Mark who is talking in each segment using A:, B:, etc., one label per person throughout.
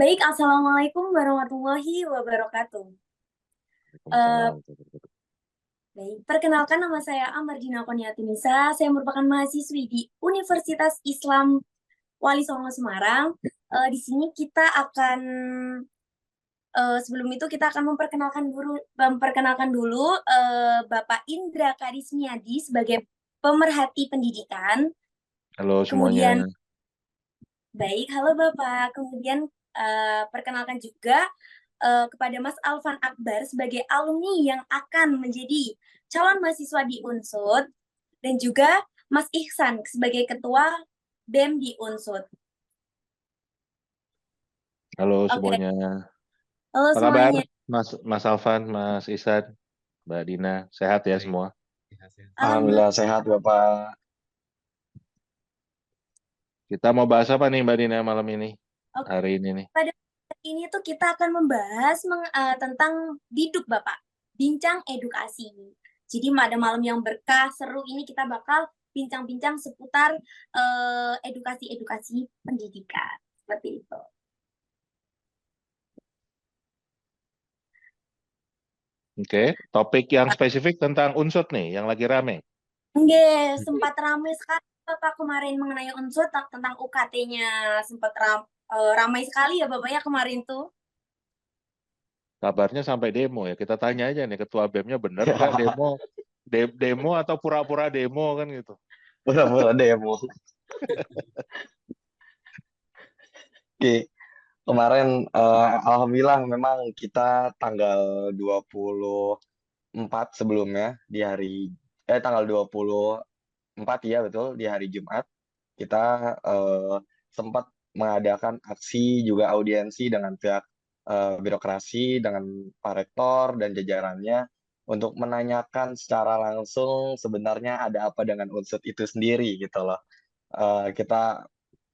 A: Baik, Assalamualaikum warahmatullahi wabarakatuh. Eh,
B: Waalaikumsalam.
A: Baik, perkenalkan nama saya Amardina Koniatunisa. Saya merupakan mahasiswi di Universitas Islam Wali Songo Semarang. Di sini kita akan sebelum itu kita akan memperkenalkan dulu Bapak Indra Karismiadi sebagai pemerhati pendidikan.
B: Halo semuanya.
A: Kemudian baik, halo Bapak. Kemudian perkenalkan juga kepada Mas Alvan Akbar sebagai alumni yang akan menjadi calon mahasiswa di UNSUD dan juga Mas Ihsan sebagai ketua BEM di UNSUD.
B: Halo
A: Oke,
B: semuanya.
A: halo
B: Apa kabar?
A: semuanya.
B: Mas Alvan, Mas Isan, Mbak Dina, sehat ya
C: Baik,
B: semua?
A: Alhamdulillah.
C: Alhamdulillah sehat Bapak.
B: Kita mau bahas apa nih Mbak Dina malam ini?
A: Oke,
B: Hari ini nih.
A: pada hari ini tuh kita akan membahas tentang biduk Bapak, bincang edukasi. Jadi pada malam yang berkah seru ini kita bakal bincang-bincang seputar edukasi-edukasi pendidikan. Seperti itu.
B: Oke, topik yang spesifik tentang unsut nih, yang lagi rame.
A: Nggak, sempat ramai sekali Bapak kemarin mengenai unsur tentang UKT-nya. Sempat ramai sekali ya Bapak ya kemarin tuh.
B: Kabarnya sampai demo ya. Kita tanya aja nih, Ketua BEM-nya bener nggak demo? Demo atau pura-pura demo kan gitu.
C: Pura-pura demo. Oke, kemarin alhamdulillah memang kita tanggal 24 sebelumnya di hari tanggal 24 ya betul di hari Jumat kita sempat mengadakan aksi juga audiensi dengan pihak birokrasi dengan Pak Rektor dan jajarannya untuk menanyakan secara langsung sebenarnya ada apa dengan unsur itu sendiri gitu loh. Kita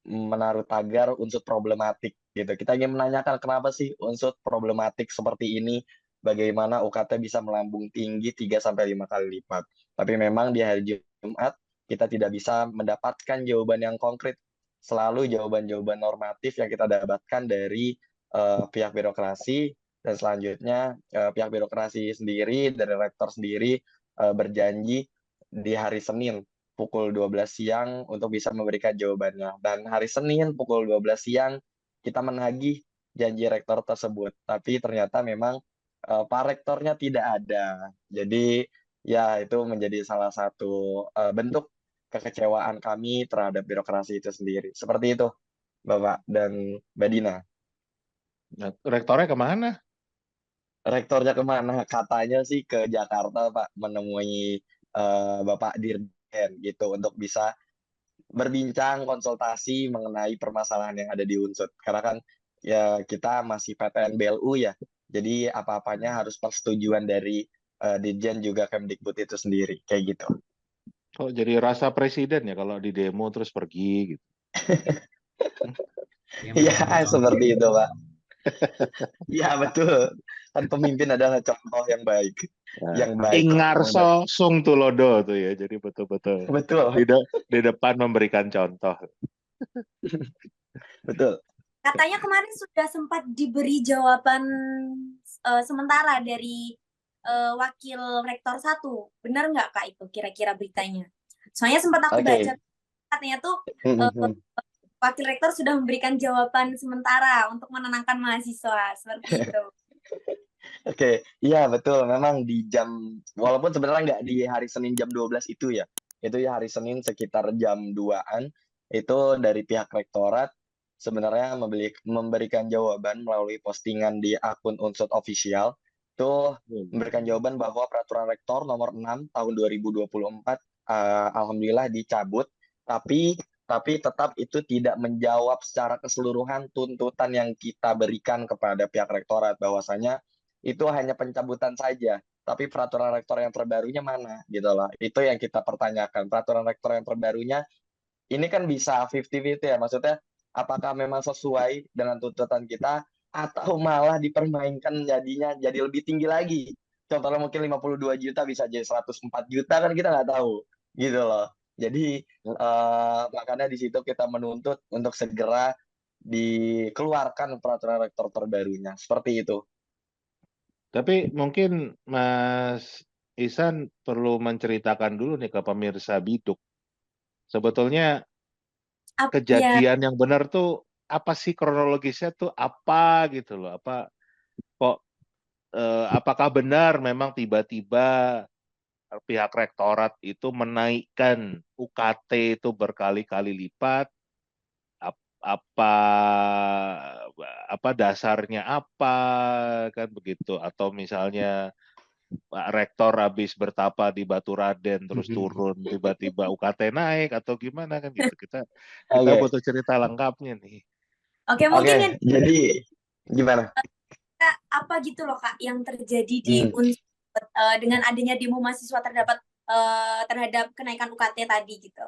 C: menaruh tagar unsur problematik gitu. Kita ingin menanyakan kenapa sih unsur problematik seperti ini, bagaimana UKT bisa melambung tinggi 3 sampai 5 kali lipat. Tapi memang di hari Jumat kita tidak bisa mendapatkan jawaban yang konkret. Selalu jawaban-jawaban normatif yang kita dapatkan dari pihak birokrasi dan selanjutnya pihak birokrasi sendiri dari rektor sendiri berjanji di hari Senin pukul 12 siang untuk bisa memberikan jawabannya. Dan hari Senin pukul 12 siang kita menagih janji rektor tersebut. Tapi ternyata memang Pak Rektornya tidak ada. Jadi ya itu menjadi salah satu bentuk kekecewaan kami terhadap birokrasi itu sendiri. Seperti itu, Bapak dan Mbak Dina.
B: Nah, rektornya kemana?
C: Rektornya kemana? Katanya sih ke Jakarta, Pak, menemui Bapak Dirjen gitu untuk bisa berbincang, konsultasi mengenai permasalahan yang ada di Unsud. Karena kan ya kita masih PTN BLU ya, jadi apa-apanya harus persetujuan dari Dirjen juga Kemdikbud itu sendiri, kayak gitu.
B: Oh, jadi rasa presiden ya kalau di demo terus pergi gitu.
C: Iya, seperti itu, Pak. Iya, betul. Kan pemimpin adalah contoh yang baik.
B: Nah,
C: Yang baik untuk
B: Ingarso
C: mengendalikan.
B: Sung Tulodo tuh ya, jadi betul-betul
C: Betul,
B: di depan memberikan contoh.
C: betul.
A: Katanya kemarin sudah sempat diberi jawaban sementara dari wakil rektor satu. Benar nggak Kak itu kira-kira beritanya? Soalnya sempat aku baca
C: Oke.
A: katanya tuh eh, wakil rektor sudah memberikan jawaban sementara untuk menenangkan mahasiswa seperti itu.
C: Oke, iya betul. Memang di jam, walaupun sebenarnya nggak di hari Senin jam 12 itu ya. Itu ya hari Senin sekitar jam 2-an, itu dari pihak rektorat sebenarnya memberikan jawaban melalui postingan di akun Unsur Official. Itu memberikan jawaban bahwa peraturan rektor nomor 6 tahun 2024 alhamdulillah dicabut, tapi tetap itu tidak menjawab secara keseluruhan tuntutan yang kita berikan kepada pihak rektorat bahwasanya itu hanya pencabutan saja. Tapi peraturan rektor yang terbarunya mana gitu loh. Itu yang kita pertanyakan. Peraturan rektor yang terbarunya ini kan bisa 50-50 ya. Maksudnya apakah memang sesuai dengan tuntutan kita atau malah dipermainkan jadinya jadi lebih tinggi lagi. Contohnya mungkin 52 juta bisa jadi 104 juta kan kita nggak tahu gitu loh. Jadi makanya di situ kita menuntut untuk segera dikeluarkan peraturan rektor terbarunya. Seperti itu.
B: Tapi mungkin Mas Ihsan perlu menceritakan dulu nih ke pemirsa Biduk. Sebetulnya
A: Ya,
B: kejadian yang benar tuh apa sih, kronologisnya tuh apa gitu loh. Kok apakah benar memang tiba-tiba pihak rektorat itu menaikkan UKT itu berkali-kali lipat? Apa apa dasarnya apa, kan begitu? Atau misalnya Pak Rektor habis bertapa di Baturaden terus turun tiba-tiba UKT naik atau gimana kan gitu. Kita
C: Oke,
B: butuh cerita lengkapnya nih.
A: oke
C: oke.
A: mungkin yang
C: Jadi gimana?
A: Kak, apa gitu loh Kak yang terjadi di
C: Hmm.
A: Unsur dengan adanya demo mahasiswa terhadap kenaikan UKT tadi gitu.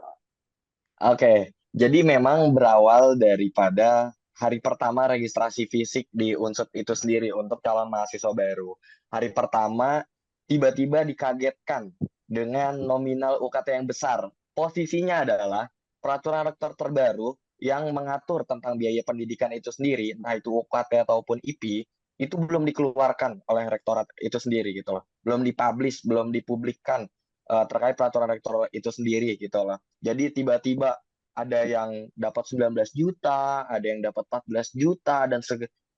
C: Oke, jadi memang berawal daripada hari pertama registrasi fisik di Unsut itu sendiri untuk calon mahasiswa baru. Hari pertama tiba-tiba dikagetkan dengan nominal UKT yang besar. Posisinya adalah peraturan rektor terbaru yang mengatur tentang biaya pendidikan itu sendiri, entah itu UKT ataupun IP, itu belum dikeluarkan oleh rektorat itu sendiri gitu loh. Belum dipublish, belum dipublikkan terkait peraturan rektor itu sendiri gitu loh. Jadi tiba-tiba ada yang dapat 19 juta, ada yang dapat 14 juta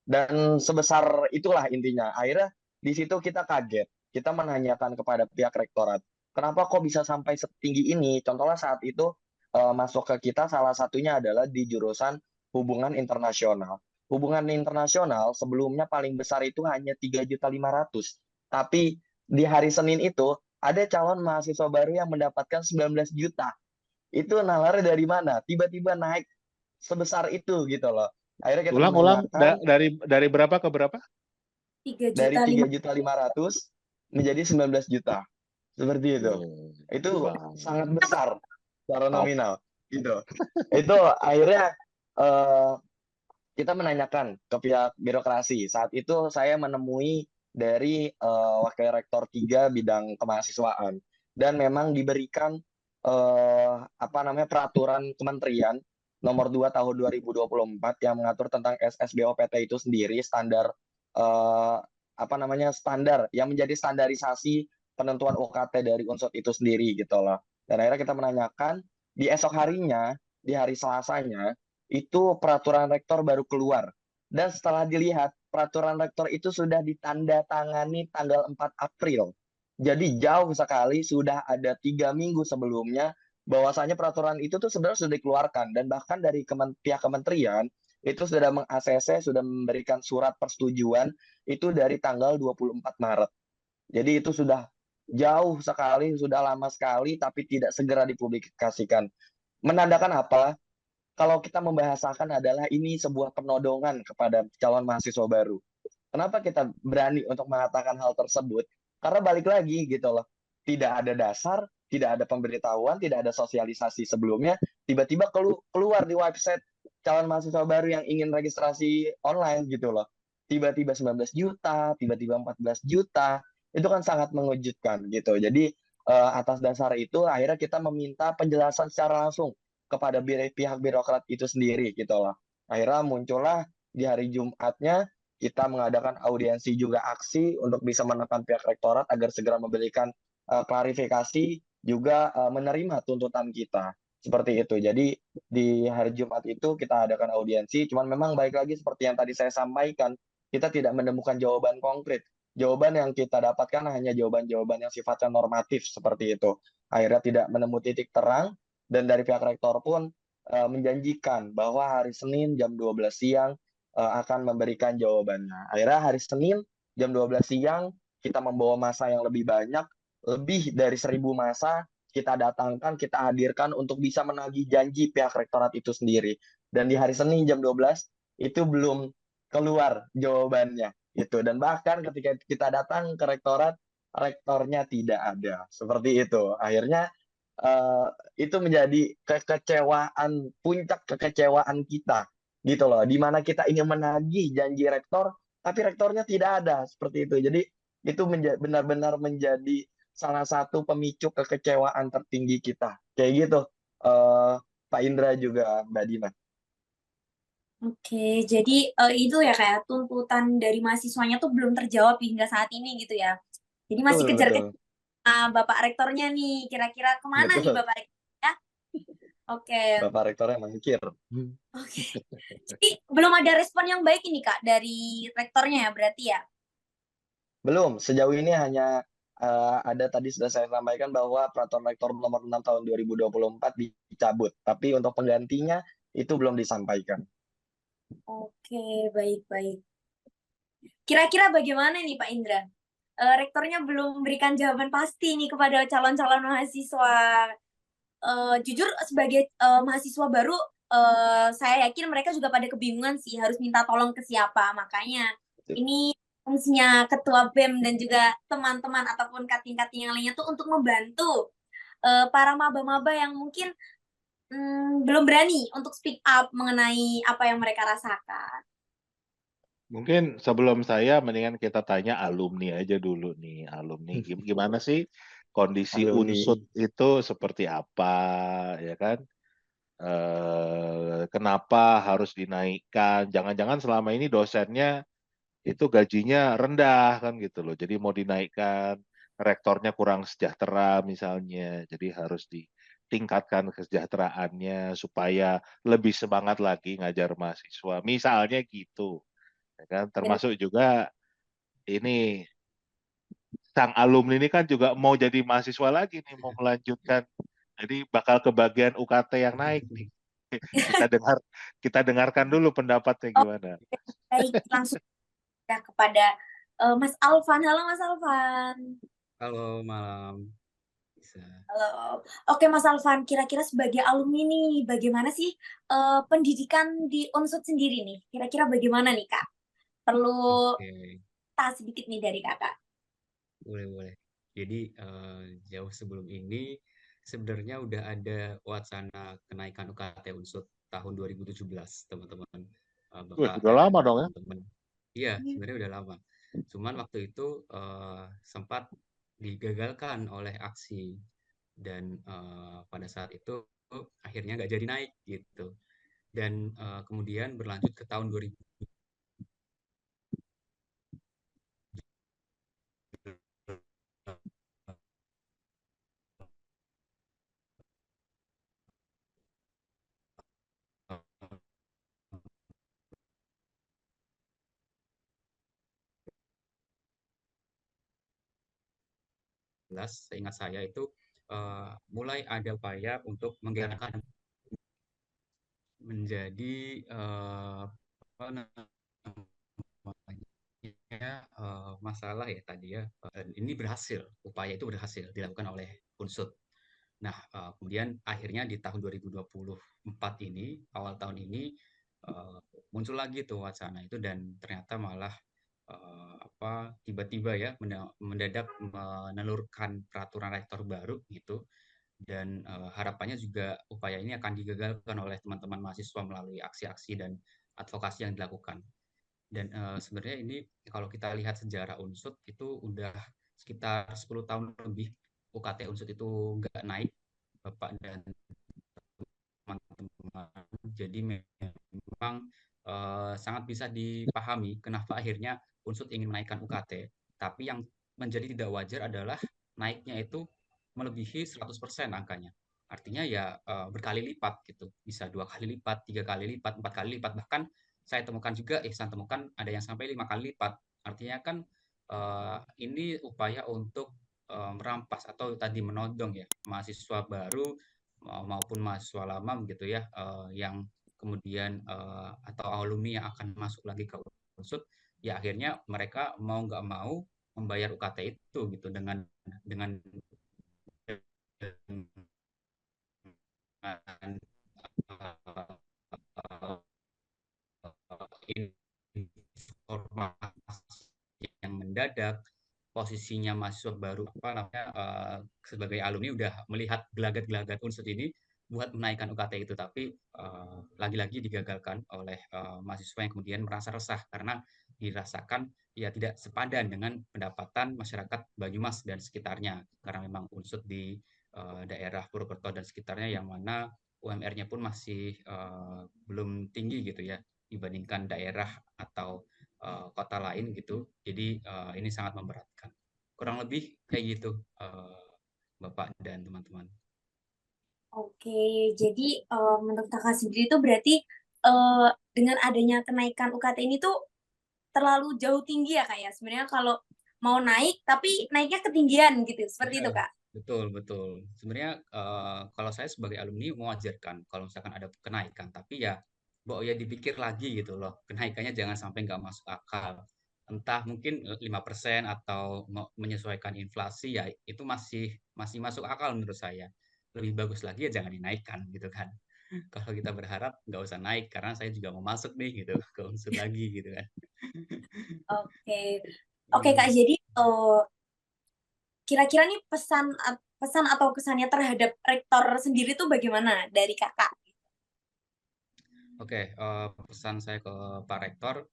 C: dan sebesar itulah intinya. Akhirnya di situ kita kaget. Kita menanyakan kepada pihak rektorat, kenapa kok bisa sampai setinggi ini? Contohnya saat itu masuk ke kita salah satunya adalah di jurusan hubungan internasional. Hubungan internasional sebelumnya paling besar itu hanya 3.500.000. Tapi di hari Senin itu ada calon mahasiswa baru yang mendapatkan 19 juta. Itu nalarnya dari mana? Tiba-tiba naik sebesar itu gitu loh. Akhirnya kita
B: Ulang-ulang
C: menanyakan
B: dari berapa ke berapa?
A: tiga
C: dari
A: juta lima
C: 3.500.000 menjadi 19 juta. Seperti itu.
B: Oh,
C: Itu sangat
B: bang,
C: besar secara
B: top.
C: nominal gitu. Itu akhirnya eh, kita menanyakan ke pihak birokrasi. Saat itu saya menemui dari Wakil Rektor 3 bidang kemahasiswaan dan memang diberikan apa namanya peraturan kementerian nomor 2 tahun 2024 yang mengatur tentang SSBOPT itu sendiri standar eh, apa namanya standar yang menjadi standarisasi penentuan UKT dari unsur itu sendiri gitu loh. Dan akhirnya kita menanyakan di esok harinya, di hari Selasanya itu peraturan rektor baru keluar. Dan setelah dilihat, peraturan rektor itu sudah ditandatangani tanggal 4 April. Jadi jauh sekali sudah ada 3 minggu sebelumnya bahwasanya peraturan itu tuh sebenarnya sudah dikeluarkan dan bahkan dari pihak kementerian itu sudah meng-ACC, sudah memberikan surat persetujuan itu dari tanggal 24 Maret. Jadi itu sudah jauh sekali, sudah lama sekali tapi tidak segera dipublikasikan. Menandakan apa? Kalau kita membahasakan adalah ini sebuah penodongan kepada calon mahasiswa baru. Kenapa kita berani untuk mengatakan hal tersebut? Karena balik lagi gitu loh, tidak ada dasar, tidak ada pemberitahuan, tidak ada sosialisasi sebelumnya, tiba-tiba keluar di website calon mahasiswa baru yang ingin registrasi online gitu loh. Tiba-tiba 19 juta, tiba-tiba 14 juta, itu kan sangat mengejutkan gitu. Jadi atas dasar itu akhirnya kita meminta penjelasan secara langsung kepada pihak birokrat itu sendiri gitu loh. Akhirnya muncullah di hari Jumatnya kita mengadakan audiensi juga aksi untuk bisa menekan pihak rektorat agar segera memberikan klarifikasi juga menerima tuntutan kita seperti itu. Jadi di hari Jumat itu kita adakan audiensi, cuman memang baik lagi seperti yang tadi saya sampaikan, kita tidak menemukan jawaban konkret. Jawaban yang kita dapatkan hanya jawaban-jawaban yang sifatnya normatif seperti itu. Akhirnya tidak menemukan titik terang dan dari pihak rektor pun menjanjikan bahwa hari Senin jam 12 siang akan memberikan jawabannya. Akhirnya hari Senin jam 12 siang kita membawa masa yang lebih banyak, lebih dari 1.000 masa kita datangkan, kita hadirkan untuk bisa menagih janji pihak rektorat itu sendiri. Dan di hari Senin jam 12 itu belum keluar jawabannya itu. Dan bahkan ketika kita datang ke rektorat, rektornya tidak ada. Seperti itu. Akhirnya uh, itu menjadi kekecewaan, puncak kekecewaan kita gitu loh, di mana kita ingin menagih janji rektor tapi rektornya tidak ada seperti itu. Jadi itu benar-benar menjadi salah satu pemicu kekecewaan tertinggi kita kayak gitu, Pak Indra juga Mbak Dina.
A: Oke, jadi itu ya kayak tuntutan dari mahasiswanya tuh belum terjawab hingga saat ini gitu ya. Jadi masih
C: Betul,
A: kejar-kejar
C: betul,
A: Bapak Rektornya nih, kira-kira kemana nih
C: betul.
A: Bapak Rektor ya? Oke,
C: Bapak Rektornya mangkir.
A: oke. Jadi belum ada respon yang baik ini Kak dari Rektornya ya berarti ya?
C: Belum, sejauh ini hanya ada tadi sudah saya sampaikan bahwa Peraturan Rektor Nomor 6 Tahun 2024 dicabut, tapi untuk penggantinya itu belum disampaikan.
A: Oke, baik-baik. Kira-kira bagaimana nih Pak Indra? Rektornya belum memberikan jawaban pasti nih kepada calon-calon mahasiswa. Jujur sebagai mahasiswa baru, saya yakin mereka juga pada kebingungan sih harus minta tolong ke siapa. Makanya ini fungsinya ketua BEM dan juga teman-teman ataupun kating-kating yang lainnya tuh untuk membantu para maba-maba yang mungkin belum berani untuk speak up mengenai apa yang mereka rasakan.
B: Mungkin sebelum saya, mendingan kita tanya alumni aja dulu nih. Alumni, gimana sih kondisi
C: Alumni.
B: Unsut itu seperti apa, ya kan? Kenapa harus dinaikkan? Jangan-jangan selama ini dosennya itu gajinya rendah kan gitu loh. Jadi mau dinaikkan, rektornya kurang sejahtera misalnya. Jadi harus ditingkatkan kesejahteraannya supaya lebih semangat lagi ngajar mahasiswa. Misalnya gitu, ya kan? Termasuk juga ini sang alumni ini kan juga mau jadi mahasiswa lagi nih, mau melanjutkan. Jadi bakal kebagian UKT yang naik nih. Kita dengar, kita dengarkan dulu pendapatnya
A: Oh,
B: gimana.
A: baik, langsung ya kepada Mas Alvan. Halo Mas Alvan.
D: Halo, malam. Bisa.
A: Halo. Oke Mas Alvan, kira-kira sebagai alumni nih, bagaimana sih pendidikan di Unsut sendiri nih? Kira-kira bagaimana nih Kak? Perlu
D: Oke,
A: tahu sedikit nih dari Kakak.
D: boleh-boleh. Jadi, jauh sebelum ini sebenarnya udah ada wacana kenaikan UKT Unsut tahun 2017, teman-teman,
B: Wih,
D: Bapak
B: udah
D: dan
B: lama dong ya.
D: teman-teman. Iya, sebenarnya udah lama. Cuman waktu itu sempat digagalkan oleh aksi dan pada saat itu akhirnya nggak jadi naik gitu. Dan kemudian berlanjut ke tahun 2019, seingat saya itu mulai ada upaya untuk menggerakkan menjadi apa namanya masalah ya tadi ya. Ini berhasil, upaya itu berhasil dilakukan oleh Unsut. Nah, kemudian akhirnya di tahun 2024 ini, awal tahun ini eh, muncul lagi tuh wacana itu dan ternyata malah apa tiba-tiba ya mendadak menelurkan peraturan rektor baru gitu dan harapannya juga upaya ini akan digagalkan oleh teman-teman mahasiswa melalui aksi-aksi dan advokasi yang dilakukan. Dan sebenarnya ini kalau kita lihat sejarah Unsut itu udah sekitar 10 tahun lebih UKT Unsut itu nggak naik, Bapak dan teman-teman. Jadi memang sangat bisa dipahami kenapa akhirnya Unsut ingin menaikkan UKT. Tapi yang menjadi tidak wajar adalah naiknya itu melebihi 100% angkanya. Artinya ya berkali lipat gitu. Bisa 2 kali lipat, 3 kali lipat, 4 kali lipat. Bahkan saya temukan ada yang sampai 5 kali lipat. Artinya kan ini upaya untuk merampas atau tadi menodong ya mahasiswa baru maupun mahasiswa lama gitu ya yang kemudian atau alumni yang akan masuk lagi ke Unsut ya akhirnya mereka mau nggak mau membayar UKT itu gitu dengan dengan informasi yang mendadak posisinya mahasiswa baru apa namanya sebagai alumni udah melihat gelagat-gelagat Unsut ini buat menaikkan UKT itu tapi lagi-lagi digagalkan oleh mahasiswa yang kemudian merasa resah karena dirasakan ya tidak sepadan dengan pendapatan masyarakat Banyumas dan sekitarnya karena memang Unsut di daerah Purwokerto dan sekitarnya yang mana UMR-nya pun masih belum tinggi gitu ya dibandingkan daerah atau kota lain gitu. Jadi ini sangat memberatkan. Kurang lebih kayak gitu, Bapak dan teman-teman.
A: Oke, jadi menurut kakak sendiri itu berarti dengan adanya kenaikan UKT ini tuh terlalu jauh tinggi ya kak ya. Sebenarnya kalau mau naik tapi naiknya ketinggian gitu, seperti itu
D: Iya,
A: kak.
D: betul, betul. Sebenarnya kalau saya sebagai alumni mewajarkan kalau misalkan ada kenaikan, tapi ya, ya dipikir lagi gitu loh. Kenaikannya jangan sampai nggak masuk akal. Entah mungkin 5% atau menyesuaikan inflasi ya itu masih masih masuk akal menurut saya. Lebih bagus lagi ya jangan dinaikkan gitu kan. Kalau kita berharap nggak usah naik karena saya juga mau masuk nih gitu ke unsur lagi gitu kan.
A: Oke, oke kak.
D: Hmm.
A: Jadi kira-kira nih pesan atau kesannya terhadap rektor sendiri tuh bagaimana dari kakak?
D: Oke, pesan saya ke Pak Rektor,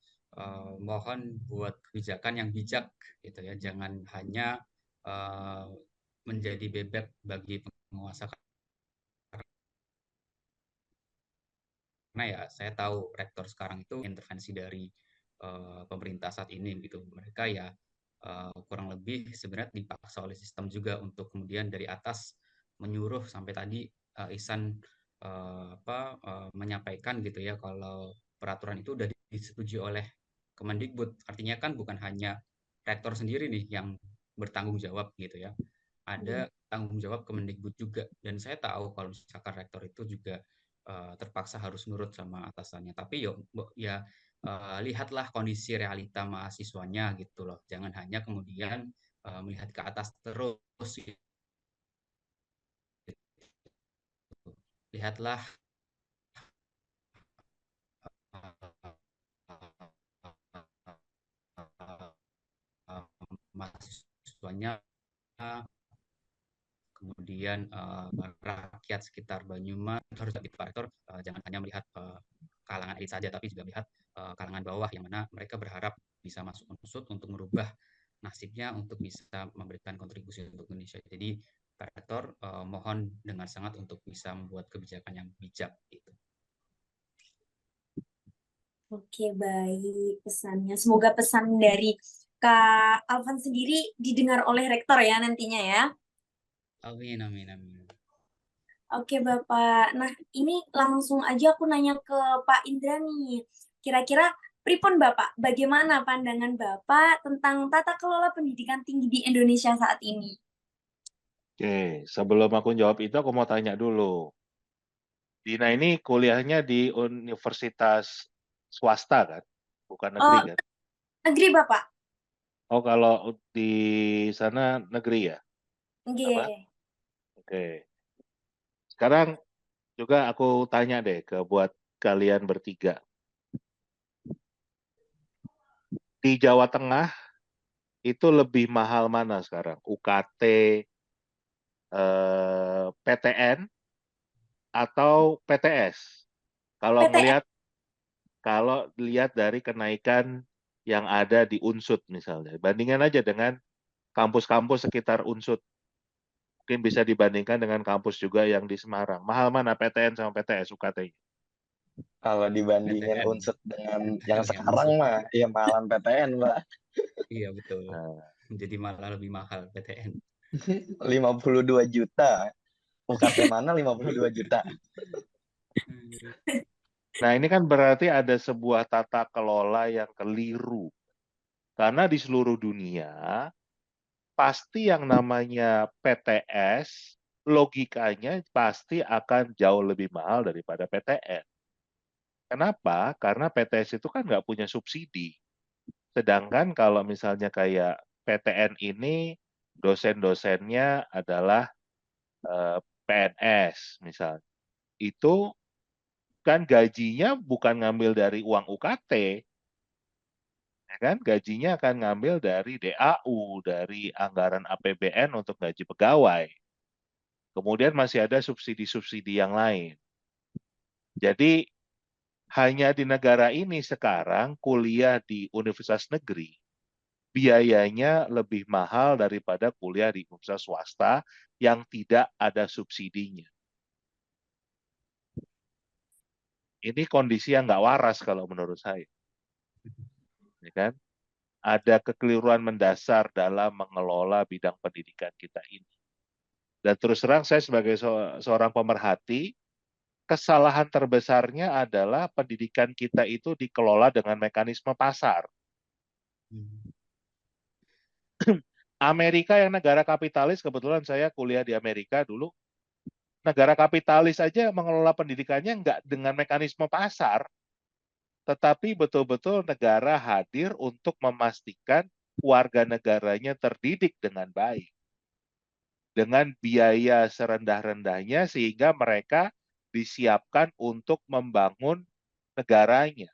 D: mohon buat kebijakan yang bijak gitu ya, jangan hanya eh, menjadi bebek bagi penguasa karena ya saya tahu rektor sekarang itu intervensi dari pemerintah saat ini gitu. Mereka ya kurang lebih sebenarnya dipaksa oleh sistem juga untuk kemudian dari atas menyuruh sampai tadi Ihsan menyampaikan gitu ya kalau peraturan itu udah disetujui oleh Kemendikbud. Artinya kan bukan hanya rektor sendiri nih yang bertanggung jawab gitu ya. Ada tanggung jawab Kemendikbud juga. Dan saya tahu kalau misalkan rektor itu juga terpaksa harus nurut sama atasannya. Tapi ya lihatlah kondisi realita mahasiswanya gitu loh. Jangan hanya kemudian melihat ke atas terus. Lihatlah mahasiswanya, kemudian rakyat sekitar Banyumas harus lebih faktor, jangan hanya melihat kalangan elit saja, tapi juga melihat kalangan bawah yang mana mereka berharap bisa masuk unsur untuk merubah nasibnya untuk bisa memberikan kontribusi untuk Indonesia. Jadi Pak Rektor mohon dengan sangat untuk bisa membuat kebijakan yang bijak gitu.
A: Oke, baik pesannya. Semoga pesan dari Kak Alvan sendiri didengar oleh rektor ya nantinya ya.
D: Amin, amin, amin.
A: Oke, Bapak. Nah, ini langsung aja aku nanya ke Pak Indra nih. Kira-kira pripun Bapak, bagaimana pandangan Bapak tentang tata kelola pendidikan tinggi di Indonesia saat ini?
B: Oke, sebelum aku jawab itu aku mau tanya dulu. Dina ini kuliahnya di universitas swasta kan? Bukan negeri
A: Oh,
B: kan?
A: negeri Bapak.
B: Oh, kalau di sana negeri ya? Apa?
A: Oke.
B: Oke. Sekarang juga aku tanya deh buat kalian bertiga. Di Jawa Tengah itu lebih mahal mana sekarang? UKT, PTN, atau PTS?
A: PTN.
B: Kalau lihat dari kenaikan yang ada di Unsud misalnya, bandingkan aja dengan kampus-kampus sekitar Unsud. Mungkin bisa dibandingkan dengan kampus juga yang di Semarang. Mahal mana PTN sama PTS UKT?
C: Kalau dibandingin
D: PTN
C: unsur dengan yang
D: yang
C: sekarang
D: unsur.
C: mah, ya mahalan PTN, Mbak.
D: Iya betul.
B: Nah,
D: Jadi malah lebih mahal PTN.
C: 52 juta. UKT mana 52 juta?
B: nah, ini kan berarti ada sebuah tata kelola yang keliru. Karena di seluruh dunia, pasti yang namanya PTS, logikanya pasti akan jauh lebih mahal daripada PTN. Kenapa? Karena PTS itu kan nggak punya subsidi. Sedangkan kalau misalnya kayak PTN ini, dosen-dosennya adalah PNS misalnya. Itu kan gajinya bukan ngambil dari uang UKT, ya kan? Gajinya akan ngambil dari DAU, dari anggaran APBN untuk gaji pegawai. Kemudian masih ada subsidi-subsidi yang lain. Jadi hanya di negara ini sekarang kuliah di universitas negeri biayanya lebih mahal daripada kuliah di universitas swasta yang tidak ada subsidinya. Ini kondisi yang nggak waras kalau menurut saya, ya kan? Ada kekeliruan mendasar dalam mengelola bidang pendidikan kita ini. Dan terus terang saya sebagai seorang pemerhati, kesalahan terbesarnya adalah pendidikan kita itu dikelola dengan mekanisme pasar. Amerika yang negara kapitalis, kebetulan saya kuliah di Amerika dulu, negara kapitalis aja mengelola pendidikannya nggak dengan mekanisme pasar, tetapi betul-betul negara hadir untuk memastikan warga negaranya terdidik dengan baik, dengan biaya serendah-rendahnya sehingga mereka disiapkan untuk membangun negaranya.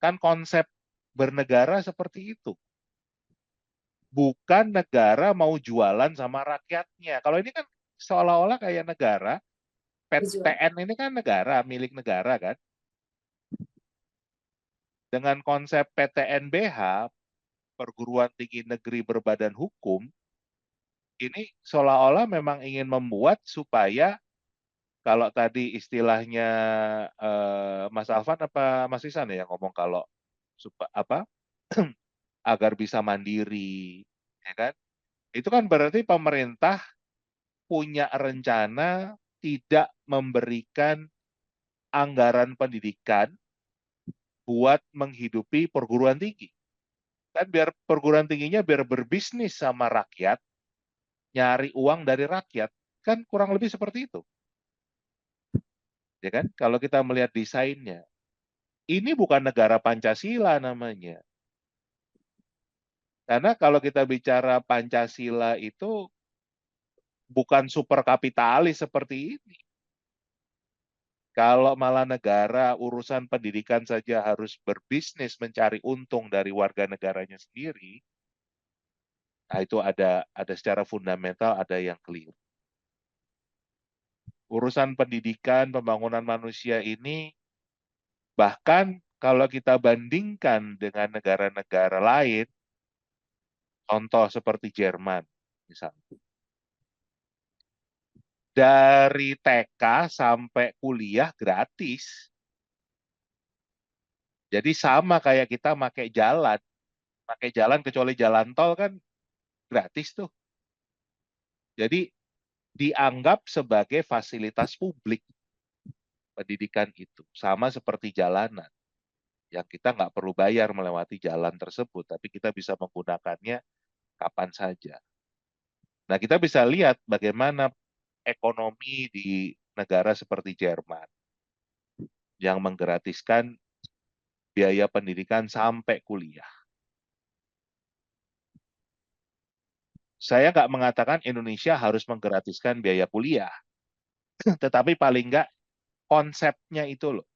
B: Kan konsep bernegara seperti itu. Bukan negara mau jualan sama rakyatnya. Kalau ini kan seolah-olah kayak negara,
A: Berjuang.
B: PTN ini kan negara, milik negara kan. Dengan konsep PTNBH, perguruan tinggi negeri berbadan hukum, ini seolah-olah memang ingin membuat supaya kalau tadi istilahnya Mas Alvan apa Mas Isan ya yang ngomong kalau apa agar bisa mandiri, ya kan? Itu kan berarti pemerintah punya rencana tidak memberikan anggaran pendidikan buat menghidupi perguruan tinggi. Kan biar perguruan tingginya biar berbisnis sama rakyat, nyari uang dari rakyat, kan kurang lebih seperti itu. Ya kan? Kalau kita melihat desainnya. Ini bukan negara Pancasila namanya. Karena kalau kita bicara Pancasila itu bukan super kapitalis seperti ini. Kalau malah negara urusan pendidikan saja harus berbisnis mencari untung dari warga negaranya sendiri, nah itu ada secara fundamental ada yang keliru. Urusan pendidikan, pembangunan manusia ini bahkan kalau kita bandingkan dengan negara-negara lain, contoh seperti Jerman misalnya. Dari TK sampai kuliah gratis. Jadi sama kayak kita pakai jalan. Pakai jalan kecuali jalan tol kan gratis tuh. Jadi dianggap sebagai fasilitas publik pendidikan itu. Sama seperti jalanan. Yang kita nggak perlu bayar melewati jalan tersebut. Tapi kita bisa menggunakannya kapan saja. Nah kita bisa lihat bagaimana ekonomi di negara seperti Jerman. Yang menggratiskan biaya pendidikan sampai kuliah. Saya nggak mengatakan Indonesia harus menggratiskan biaya kuliah, tetapi paling nggak konsepnya itu loh.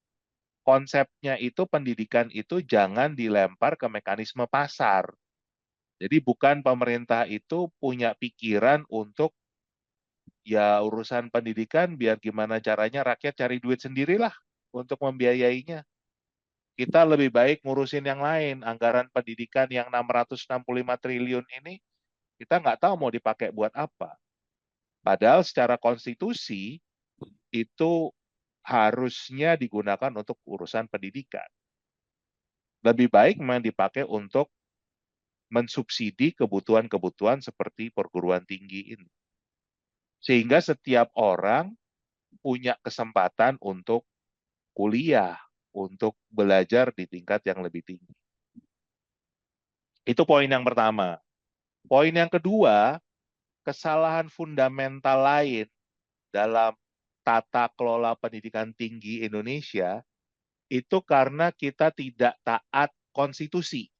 B: Konsepnya itu pendidikan itu jangan dilempar ke mekanisme pasar. Jadi bukan pemerintah itu punya pikiran untuk ya urusan pendidikan biar gimana caranya rakyat cari duit sendirilah untuk membiayainya. Kita lebih baik ngurusin yang lain. Anggaran pendidikan yang 665 triliun ini kita nggak tahu mau dipakai buat apa. Padahal secara konstitusi itu harusnya digunakan untuk urusan pendidikan. Lebih baik memang dipakai untuk mensubsidi kebutuhan-kebutuhan seperti perguruan tinggi ini. Sehingga setiap orang punya kesempatan untuk kuliah, untuk belajar di tingkat yang lebih tinggi. Itu poin yang pertama. Poin yang kedua, kesalahan fundamental lain dalam tata kelola pendidikan tinggi Indonesia itu karena kita tidak taat konstitusi.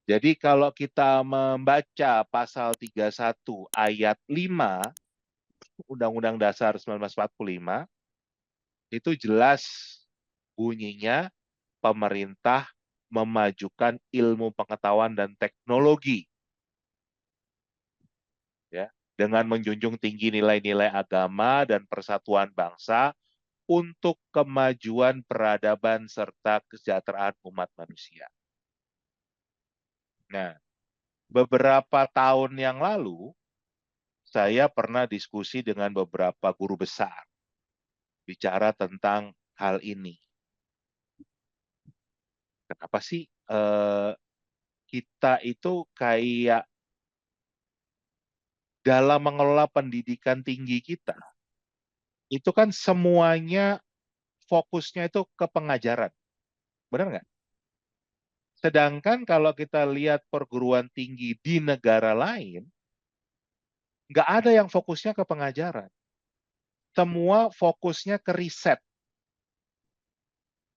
B: Jadi kalau kita membaca pasal 31 ayat 5 Undang-Undang Dasar 1945 itu jelas bunyinya pemerintah memajukan ilmu pengetahuan dan teknologi ya dengan menjunjung tinggi nilai-nilai agama dan persatuan bangsa untuk kemajuan peradaban serta kesejahteraan umat manusia. Nah, beberapa tahun yang lalu saya pernah diskusi dengan beberapa guru besar bicara tentang hal ini. Kenapa sih kita itu kayak dalam mengelola pendidikan tinggi kita, itu kan semuanya fokusnya itu ke pengajaran. Benar nggak? Sedangkan kalau kita lihat perguruan tinggi di negara lain, nggak ada yang fokusnya ke pengajaran. Semua fokusnya ke riset.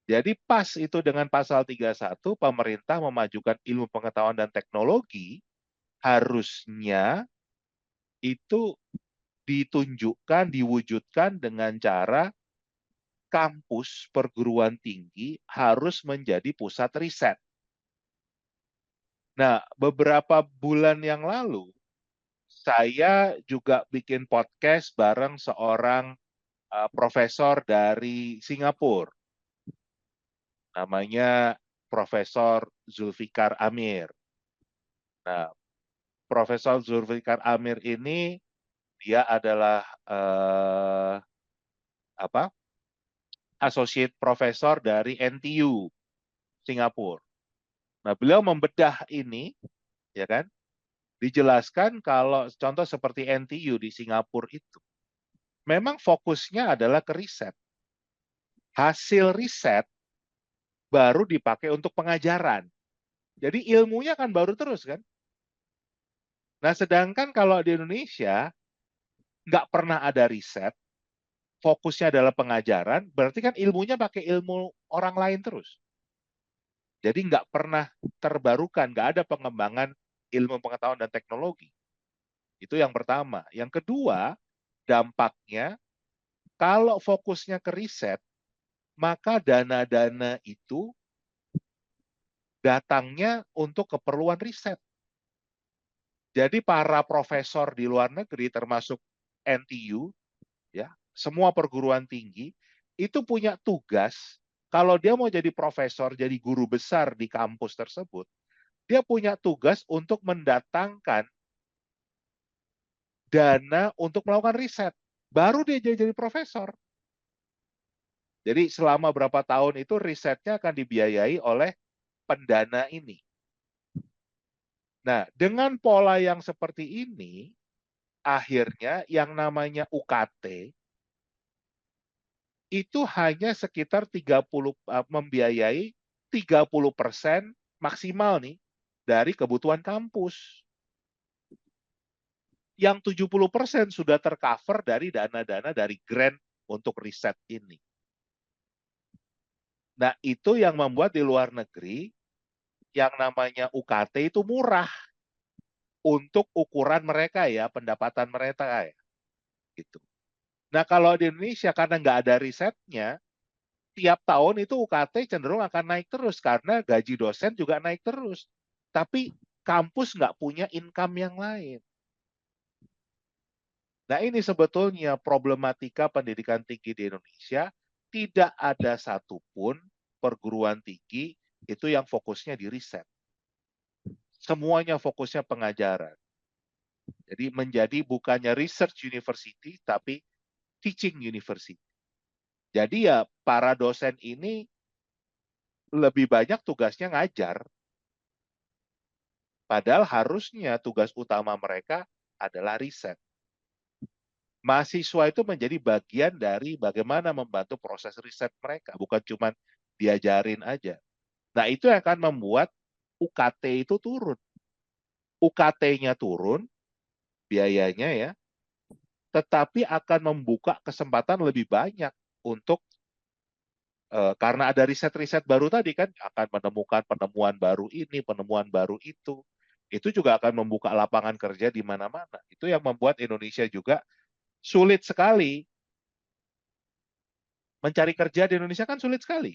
B: Jadi pas itu dengan pasal 31, pemerintah memajukan ilmu pengetahuan dan teknologi, harusnya itu ditunjukkan, diwujudkan dengan cara kampus perguruan tinggi harus menjadi pusat riset. Nah, beberapa bulan yang lalu, saya juga bikin podcast bareng seorang profesor dari Singapura. Namanya Profesor Zulfikar Amir. Nah, Profesor Zulfikar Amir ini dia adalah associate professor dari NTU Singapura. Nah, beliau membedah ini, ya kan? Dijelaskan kalau contoh seperti NTU di Singapura itu, memang fokusnya adalah ke riset. Hasil riset baru dipakai untuk pengajaran. Jadi ilmunya kan baru terus kan? Nah, sedangkan kalau di Indonesia nggak pernah ada riset, fokusnya adalah pengajaran, berarti kan ilmunya pakai ilmu orang lain terus. Jadi nggak pernah terbarukan, nggak ada pengembangan ilmu pengetahuan dan teknologi. Itu yang pertama. Yang kedua, dampaknya kalau fokusnya ke riset, maka dana-dana itu datangnya untuk keperluan riset. Jadi para profesor di luar negeri termasuk NTU, ya, semua perguruan tinggi itu punya tugas kalau dia mau jadi profesor, jadi guru besar di kampus tersebut, dia punya tugas untuk mendatangkan dana untuk melakukan riset. Baru dia jadi profesor. Jadi selama berapa tahun itu risetnya akan dibiayai oleh pendana ini. Nah, dengan pola yang seperti ini, akhirnya yang namanya UKT itu hanya sekitar 30 membiayai 30% maksimal nih dari kebutuhan kampus. Yang 70% sudah tercover dari dana-dana dari grant untuk riset ini. Nah, itu yang membuat di luar negeri yang namanya UKT itu murah untuk ukuran mereka ya, pendapatan mereka ya. Gitu. Nah, kalau di Indonesia karena nggak ada risetnya, tiap tahun itu UKT cenderung akan naik terus karena gaji dosen juga naik terus. Tapi kampus nggak punya income yang lain. Nah, ini sebetulnya problematika pendidikan tinggi di Indonesia. Tidak ada satupun perguruan tinggi itu yang fokusnya di riset. Semuanya fokusnya pengajaran. Jadi menjadi bukannya research university, tapi teaching university. Jadi ya para dosen ini lebih banyak tugasnya ngajar. Padahal harusnya tugas utama mereka adalah riset. Mahasiswa itu menjadi bagian dari bagaimana membantu proses riset mereka, bukan cuma diajarin aja. Nah, itu yang akan membuat UKT itu turun. UKT-nya turun, biayanya ya, tetapi akan membuka kesempatan lebih banyak untuk karena ada riset-riset baru tadi kan akan menemukan penemuan baru ini, penemuan baru itu. Itu juga akan membuka lapangan kerja di mana-mana. Itu yang membuat Indonesia juga sulit sekali. Mencari kerja di Indonesia kan sulit sekali.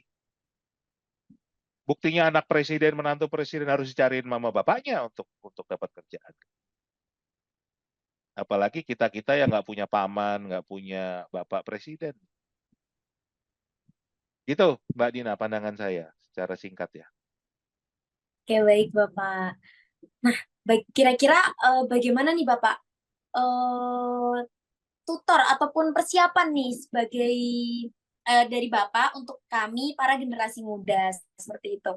B: Buktinya anak presiden, menantu presiden harus dicariin mama bapaknya untuk dapat kerjaan. Apalagi kita-kita yang nggak punya paman, nggak punya bapak presiden. Gitu, Mbak Dina, pandangan saya secara singkat ya.
A: Oke, baik Bapak. Nah, kira-kira bagaimana nih Bapak tutor ataupun persiapan nih sebagai dari Bapak untuk kami para generasi muda seperti itu?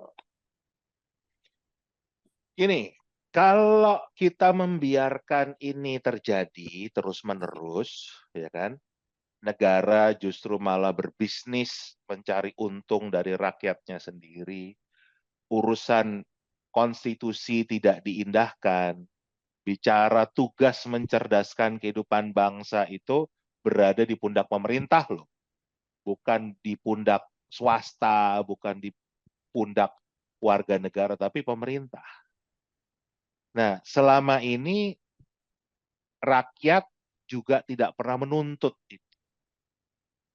B: Gini, kalau kita membiarkan ini terjadi terus-menerus, ya kan, negara justru malah berbisnis mencari untung dari rakyatnya sendiri, urusan konstitusi tidak diindahkan, bicara tugas mencerdaskan kehidupan bangsa itu berada di pundak pemerintah loh, bukan di pundak swasta, bukan di pundak warga negara, tapi pemerintah. Nah, selama ini rakyat juga tidak pernah menuntut itu.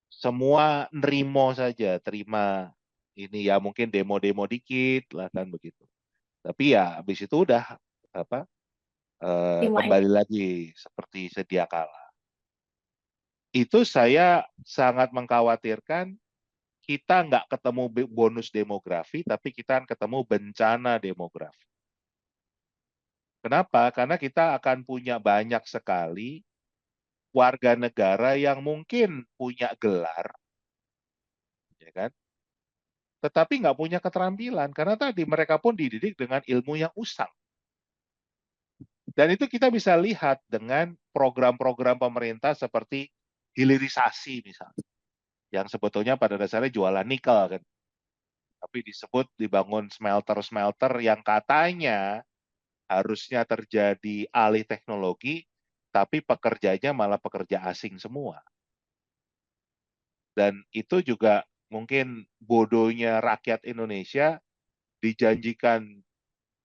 B: Semua nerimo saja, terima ini ya mungkin demo-demo dikit lah kan begitu. Tapi ya habis itu udah apa
A: Terima
B: kembali lagi seperti sedia kala. Itu saya sangat mengkhawatirkan kita nggak ketemu bonus demografi, tapi kita akan ketemu bencana demografi. Kenapa? Karena kita akan punya banyak sekali warga negara yang mungkin punya gelar, ya kan? Tetapi nggak punya keterampilan karena tadi mereka pun dididik dengan ilmu yang usang. Dan itu kita bisa lihat dengan program-program pemerintah seperti hilirisasi misalnya, yang sebetulnya pada dasarnya jualan nikel kan, tapi disebut dibangun smelter-smelter yang katanya harusnya terjadi alih teknologi, tapi pekerjanya malah pekerja asing semua. Dan itu juga mungkin bodohnya rakyat Indonesia dijanjikan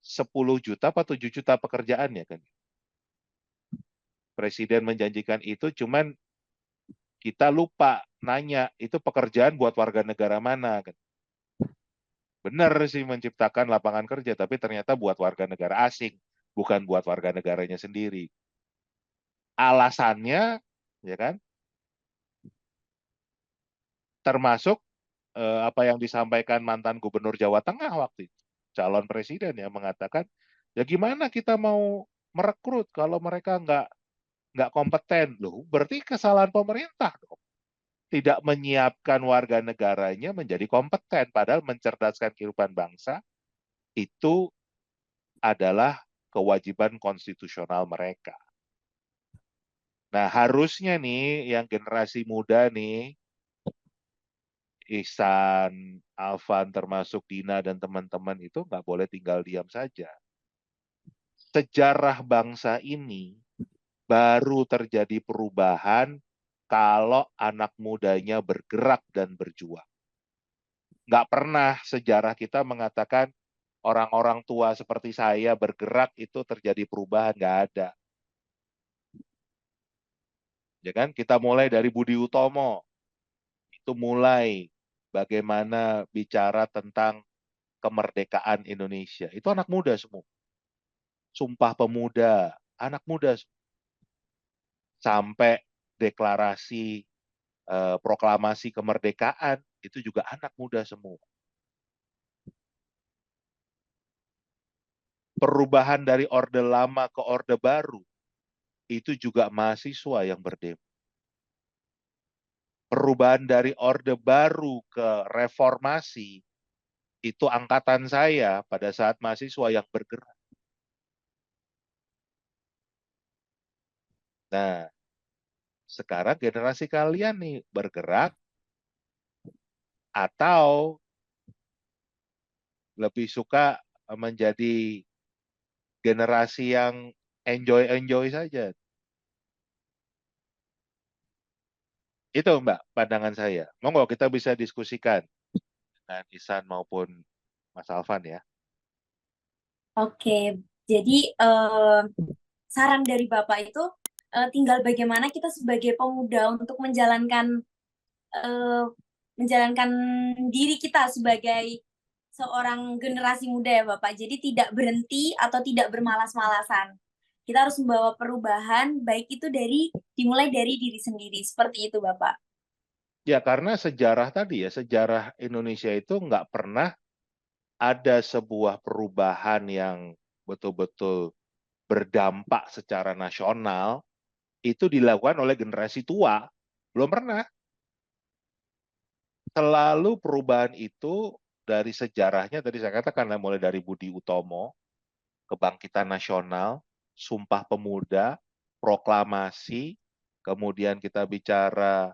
B: 10 juta atau 7 juta pekerjaan ya kan. Presiden menjanjikan itu, cuman kita lupa nanya itu pekerjaan buat warga negara mana kan. Benar sih menciptakan lapangan kerja, tapi ternyata buat warga negara asing, bukan buat warga negaranya sendiri. Alasannya, ya kan, termasuk apa yang disampaikan mantan Gubernur Jawa Tengah waktu itu, calon presiden ya mengatakan, ya gimana kita mau merekrut kalau mereka nggak kompeten loh, berarti kesalahan pemerintah dong. Tidak menyiapkan warga negaranya menjadi kompeten, padahal mencerdaskan kehidupan bangsa itu adalah kewajiban konstitusional mereka. Nah, harusnya nih yang generasi muda nih, Ihsan, Alvan, termasuk Dina dan teman-teman itu nggak boleh tinggal diam saja. Sejarah bangsa ini baru terjadi perubahan kalau anak mudanya bergerak dan berjuang. Nggak pernah sejarah kita mengatakan orang-orang tua seperti saya bergerak itu terjadi perubahan, nggak ada. Ya kan? Kita mulai dari Budi Utomo, itu mulai bagaimana bicara tentang kemerdekaan Indonesia. Itu anak muda semua. Sumpah Pemuda, anak muda semua. Sampai deklarasi proklamasi kemerdekaan, itu juga anak muda semua. Perubahan dari Orde Lama ke Orde Baru, itu juga mahasiswa yang berdemo. Perubahan dari Orde Baru ke reformasi, itu angkatan saya pada saat mahasiswa yang bergerak. Nah, sekarang generasi kalian nih bergerak atau lebih suka menjadi generasi yang enjoy-enjoy saja. Itu Mbak pandangan saya. Monggo kita bisa diskusikan dengan Ihsan maupun Mas Alvan ya.
A: Oke, jadi saran dari Bapak itu tinggal bagaimana kita sebagai pemuda untuk eh, menjalankan diri kita sebagai seorang generasi muda ya Bapak. Jadi tidak berhenti atau tidak bermalas-malasan. Kita harus membawa perubahan, baik itu dimulai dari diri sendiri. Seperti itu Bapak.
B: Ya karena sejarah tadi ya, sejarah Indonesia itu nggak pernah ada sebuah perubahan yang betul-betul berdampak secara nasional itu dilakukan oleh generasi tua. Belum pernah. Selalu perubahan itu dari sejarahnya, tadi saya katakan mulai dari Budi Utomo, Kebangkitan Nasional, Sumpah Pemuda, Proklamasi, kemudian kita bicara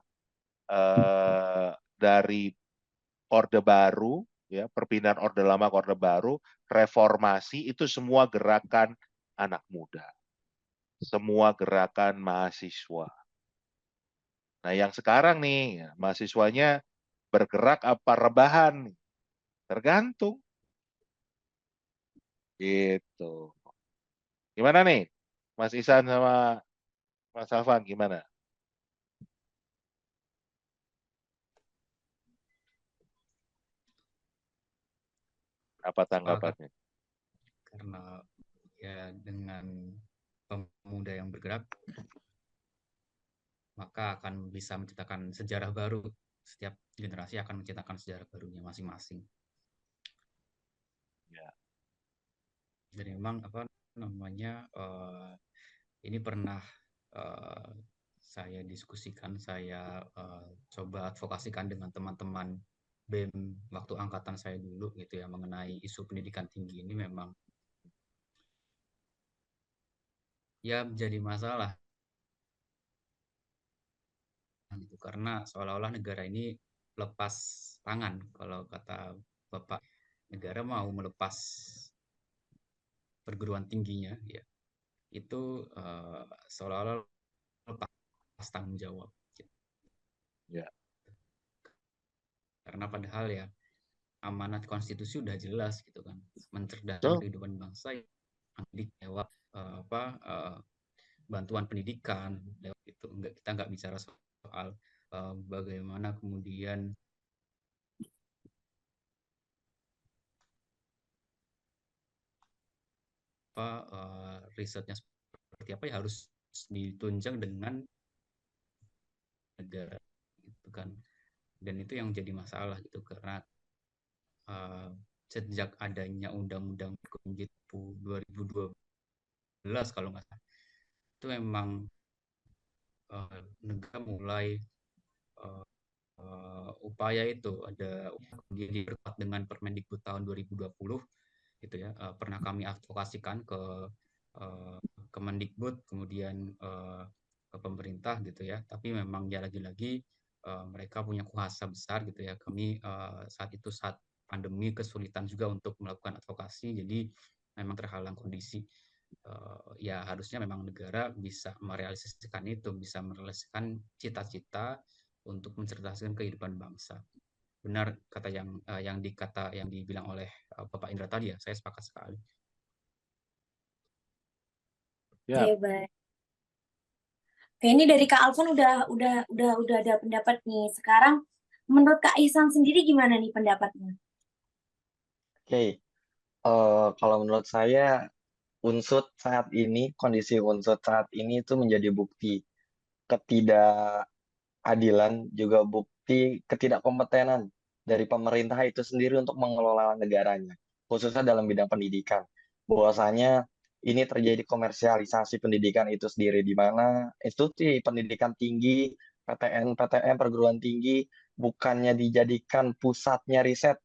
B: dari Orde Baru, ya, perpindahan Orde Lama ke Orde Baru, reformasi, itu semua gerakan anak muda. Semua gerakan mahasiswa. Nah, yang sekarang nih, mahasiswanya bergerak apa rebahan? Tergantung. Gitu. Gimana nih? Mas Isan sama Mas Alvan, gimana? Apa
D: Sepakat
B: tanggapannya?
D: karena ya dengan pemuda yang bergerak maka akan bisa menciptakan sejarah baru. Setiap generasi akan menciptakan sejarah barunya masing-masing.
B: Ya.
D: Jadi memang apa namanya ini pernah saya diskusikan, saya coba advokasikan dengan teman-teman BEM waktu angkatan saya dulu gitu ya, mengenai isu pendidikan tinggi ini memang ya menjadi masalah gitu, karena seolah-olah negara ini lepas tangan. Kalau kata Bapak, negara mau melepas perguruan tingginya ya itu seolah-olah lepas tanggung jawab gitu.
B: Ya.
D: Karena padahal ya amanat konstitusi udah jelas gitu kan, mencerdaskan
B: So,
D: kehidupan bangsa lewat bantuan pendidikan lewat itu. Kita nggak bicara soal bagaimana kemudian risetnya seperti apa ya, harus ditunjang dengan negara gitu kan. Dan itu yang jadi masalah gitu, karena sejak adanya Undang-Undang 2012 kalau nggak salah, itu memang negara mulai upaya itu ada diperkuat dengan Permendikbud tahun 2020 gitu ya, pernah kami advokasikan ke Kemendikbud, kemudian ke pemerintah gitu ya, tapi memang ya lagi-lagi mereka punya kuasa besar gitu ya. Kami saat pandemi kesulitan juga untuk melakukan advokasi, jadi memang terhalang kondisi. Ya harusnya memang negara bisa merealisasikan itu, bisa merealisasikan cita-cita untuk mencerdaskan kehidupan bangsa. Benar kata yang dibilang oleh Bapak Indra tadi ya, saya sepakat sekali.
B: ya.
A: Oke, baik. Oke, ini dari Kak Alfon udah ada pendapat nih. Sekarang menurut Kak Ihsan sendiri gimana nih pendapatnya?
C: Oke, kalau menurut saya Unsut saat ini, kondisi Unsut saat ini itu menjadi bukti ketidakadilan, juga bukti ketidakkompetenan dari pemerintah itu sendiri untuk mengelola negaranya, khususnya dalam bidang pendidikan. Bahwasanya ini terjadi komersialisasi pendidikan itu sendiri, di mana institusi pendidikan tinggi, PTN perguruan tinggi, bukannya dijadikan pusatnya riset,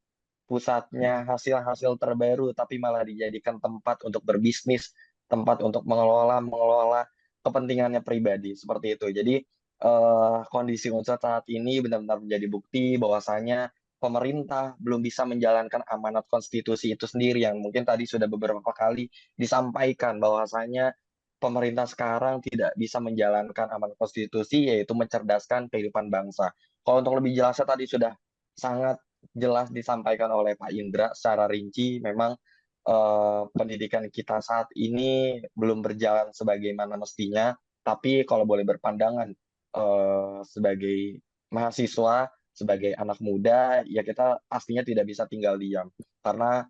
C: pusatnya hasil-hasil terbaru, tapi malah dijadikan tempat untuk berbisnis, tempat untuk mengelola kepentingannya pribadi, seperti itu. Jadi kondisi Unset saat ini benar-benar menjadi bukti bahwasanya pemerintah belum bisa menjalankan amanat konstitusi itu sendiri, yang mungkin tadi sudah beberapa kali disampaikan bahwasanya pemerintah sekarang tidak bisa menjalankan amanat konstitusi, yaitu mencerdaskan kehidupan bangsa. Kalau untuk lebih jelasnya tadi sudah sangat jelas disampaikan oleh Pak Indra secara rinci. Memang pendidikan kita saat ini belum berjalan sebagaimana mestinya, tapi kalau boleh berpandangan sebagai mahasiswa, sebagai anak muda, ya kita pastinya tidak bisa tinggal diam. Karena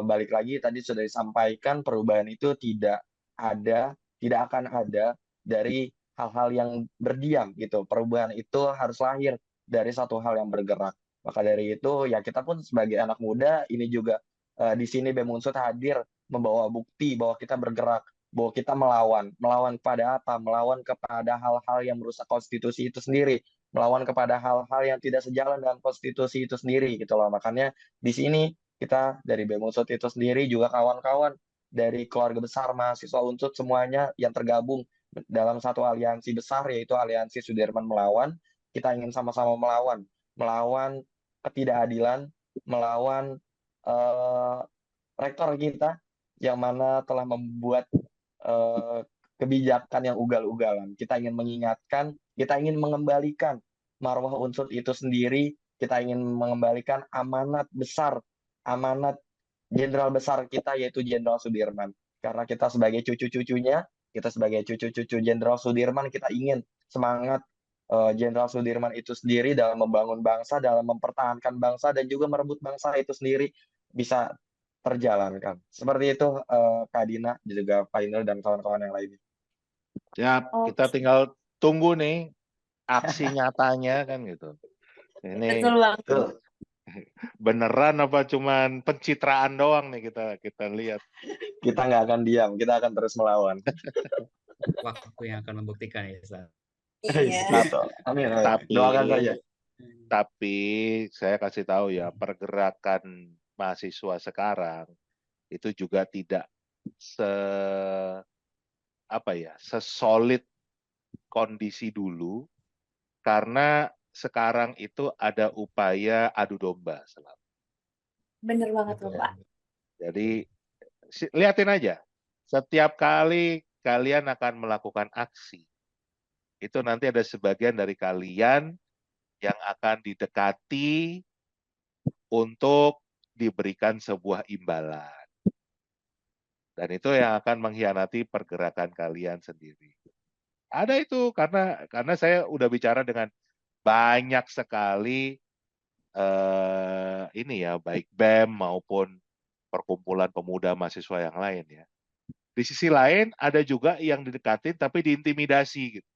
C: balik lagi tadi sudah disampaikan, perubahan itu tidak akan ada dari hal-hal yang berdiam gitu. Perubahan itu harus lahir dari satu hal yang bergerak. Maka dari itu ya kita pun sebagai anak muda ini juga di sini BEM Unsut hadir membawa bukti bahwa kita bergerak, bahwa kita melawan kepada apa? Melawan kepada hal-hal yang merusak konstitusi itu sendiri, melawan kepada hal-hal yang tidak sejalan dengan konstitusi itu sendiri gitu loh. Makanya di sini kita dari BEM Unsut itu sendiri juga kawan-kawan dari keluarga besar mahasiswa Unsut semuanya yang tergabung dalam satu aliansi besar yaitu Aliansi Sudirman Melawan. Kita ingin sama-sama melawan ketidakadilan, melawan eh, rektor kita yang mana telah membuat eh, kebijakan yang ugal-ugalan. Kita ingin mengingatkan, kita ingin mengembalikan marwah Unsut itu sendiri, kita ingin mengembalikan amanat besar, amanat jenderal besar kita yaitu Jenderal Sudirman. Karena kita sebagai cucu-cucunya, kita sebagai cucu-cucu Jenderal Sudirman, kita ingin semangat Jenderal Sudirman itu sendiri dalam membangun bangsa, dalam mempertahankan bangsa, dan juga merebut bangsa itu sendiri bisa terjalankan. Seperti itu, Kak Dina, juga Pak Inul, dan kawan-kawan yang lainnya.
B: Ya, kita
A: Oke,
B: tinggal tunggu nih aksi nyatanya kan gitu. Ini
A: betul banget.
C: Betul.
B: beneran apa cuman pencitraan doang nih kita lihat.
C: Kita nggak akan diam, kita akan terus melawan.
D: Waktu yang akan membuktikan ya, Sa.
A: Iya.
C: Betul. Amin.
B: Tapi
C: Doakan saja.
B: tapi saya kasih tahu ya, pergerakan mahasiswa sekarang itu juga tidak sesolid kondisi dulu karena sekarang itu ada upaya adu domba selalu.
A: Bener banget loh,
D: Betul.
A: Pak.
B: Jadi lihatin aja, setiap kali kalian akan melakukan aksi, itu nanti ada sebagian dari kalian yang akan didekati untuk diberikan sebuah imbalan. Dan itu yang akan mengkhianati pergerakan kalian sendiri. Ada itu karena saya udah bicara dengan banyak sekali ini ya, baik BEM maupun perkumpulan pemuda mahasiswa yang lain ya. Di sisi lain ada juga yang didekatin tapi diintimidasi gitu.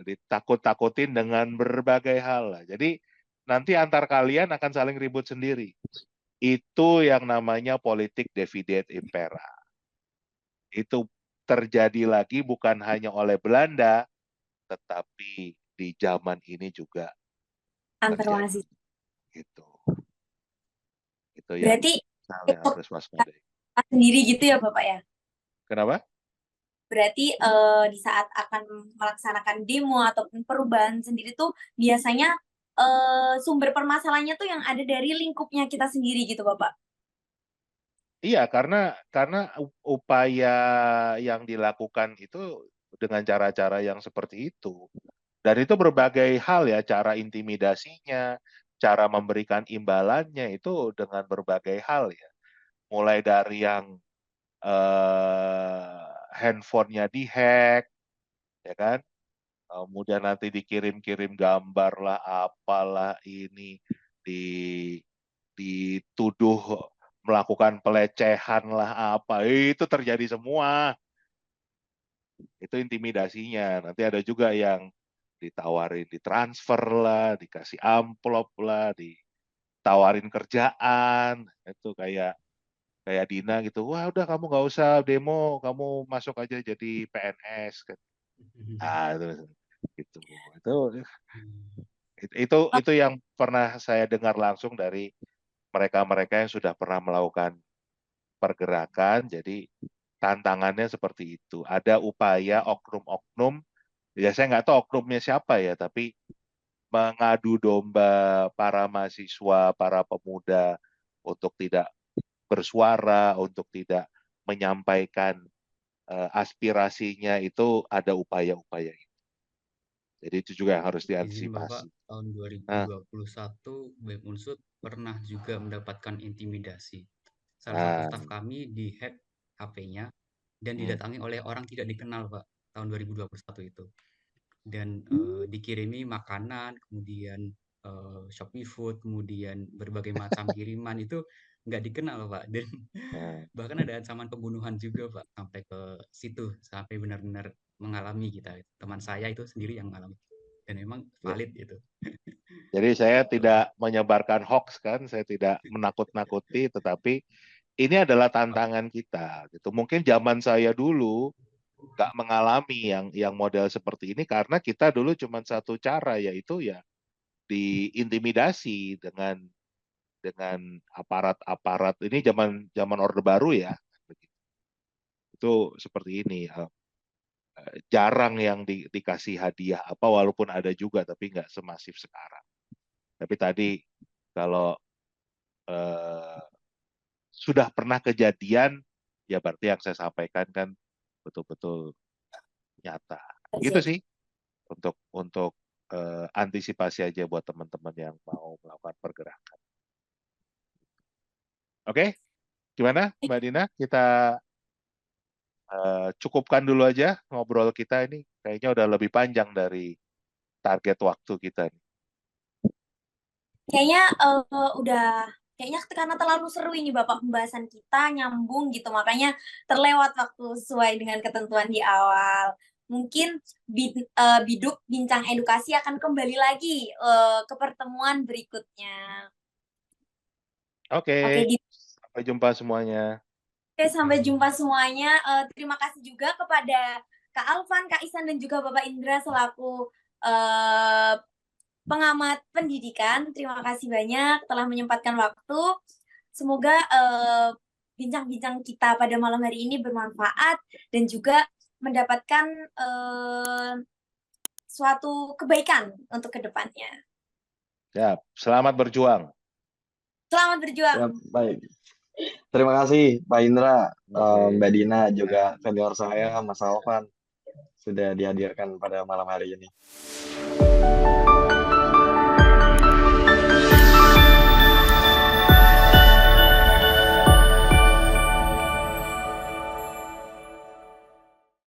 B: Ditakut-takutin dengan berbagai hal lah. Jadi nanti antar kalian akan saling ribut sendiri. Itu yang namanya politik divide et impera. Itu terjadi lagi bukan hanya oleh Belanda, tetapi di zaman ini juga
A: Antar
B: terjadi.
A: mahasiswa.
B: Gitu. Itu yang
A: Berarti
B: kalian
A: itu
B: harus waspadai.
A: sendiri gitu ya, Bapak ya?
B: Kenapa?
A: Berarti di saat akan melaksanakan demo ataupun perubahan sendiri tuh biasanya sumber permasalahannya tuh yang ada dari lingkupnya kita sendiri gitu, Bapak.
B: Iya, karena upaya yang dilakukan itu dengan cara-cara yang seperti itu. Dan itu berbagai hal ya, cara intimidasinya, cara memberikan imbalannya itu dengan berbagai hal ya. Mulai dari yang handphonenya dihack, ya kan? Kemudian nanti dikirim-kirim gambar lah, apalah ini di dituduh melakukan pelecehan lah apa itu terjadi semua. Itu intimidasinya. Nanti ada juga yang ditawarin ditransfer lah, dikasih amplop lah, ditawarin kerjaan. Itu kayak Dina gitu. Wah, udah kamu nggak usah demo, kamu masuk aja jadi PNS kan. Ah, itu itu yang pernah saya dengar langsung dari mereka-mereka yang sudah pernah melakukan pergerakan. Jadi tantangannya seperti itu. Ada upaya oknum-oknum, ya saya nggak tahu oknumnya siapa ya, tapi mengadu domba para mahasiswa, para pemuda untuk tidak bersuara, untuk tidak menyampaikan aspirasinya, itu ada upaya-upaya itu. Jadi itu juga yang harus
D: Izin Bapak,
B: diantisipasi.
D: tahun
B: Nah,
D: 2021 BEM Unsut pernah juga mendapatkan intimidasi. Salah satu
B: nah,
D: staf kami dihack HP-nya dan didatangi oleh orang tidak dikenal, Pak, tahun 2021 itu. Dan dikirimi makanan, kemudian Shopee Food, kemudian berbagai macam kiriman itu nggak dikenal, Pak. Dan
B: nah.
D: bahkan ada ancaman pembunuhan juga, Pak, sampai ke situ, sampai benar-benar mengalami kita. Teman saya itu sendiri yang mengalami. Dan memang valid itu.
B: Jadi saya tidak menyebarkan hoax kan, saya tidak menakut-nakuti, tetapi ini adalah tantangan kita gitu. Mungkin zaman saya dulu nggak mengalami yang model seperti ini karena kita dulu cuma satu cara, yaitu ya diintimidasi dengan aparat-aparat. Ini zaman Orde Baru ya. Itu seperti ini. Jarang yang dikasih hadiah apa, walaupun ada juga tapi nggak semasif sekarang. Tapi tadi kalau sudah pernah kejadian, ya berarti yang saya sampaikan kan betul-betul nyata. Gitu
A: terjadi.
B: sih untuk antisipasi aja buat teman-teman yang mau melakukan pergerakan. Oke, gimana Mbak Dina? Kita cukupkan dulu aja ngobrol kita ini. Kayaknya udah lebih panjang dari target waktu kita nih.
A: Kayaknya kayaknya karena terlalu seru ini Bapak pembahasan kita nyambung gitu, makanya terlewat waktu sesuai dengan ketentuan di awal. Mungkin Biduk Bincang Edukasi akan kembali lagi ke pertemuan berikutnya. Oke,
B: Oke, sampai jumpa semuanya.
A: sampai jumpa semuanya. Terima kasih juga kepada Kak Alvan, Kak Isan, dan juga Bapak Indra selaku pengamat pendidikan. Terima kasih banyak telah menyempatkan waktu. Semoga bincang-bincang kita pada malam hari ini bermanfaat dan juga mendapatkan suatu kebaikan untuk kedepannya.
B: Siap. Selamat berjuang.
A: Selamat berjuang.
C: Ya, baik. Terima kasih Pak Indra,
B: Oke.
C: Mbak Dina, juga senior saya Mas Alvan sudah dihadirkan pada malam hari ini.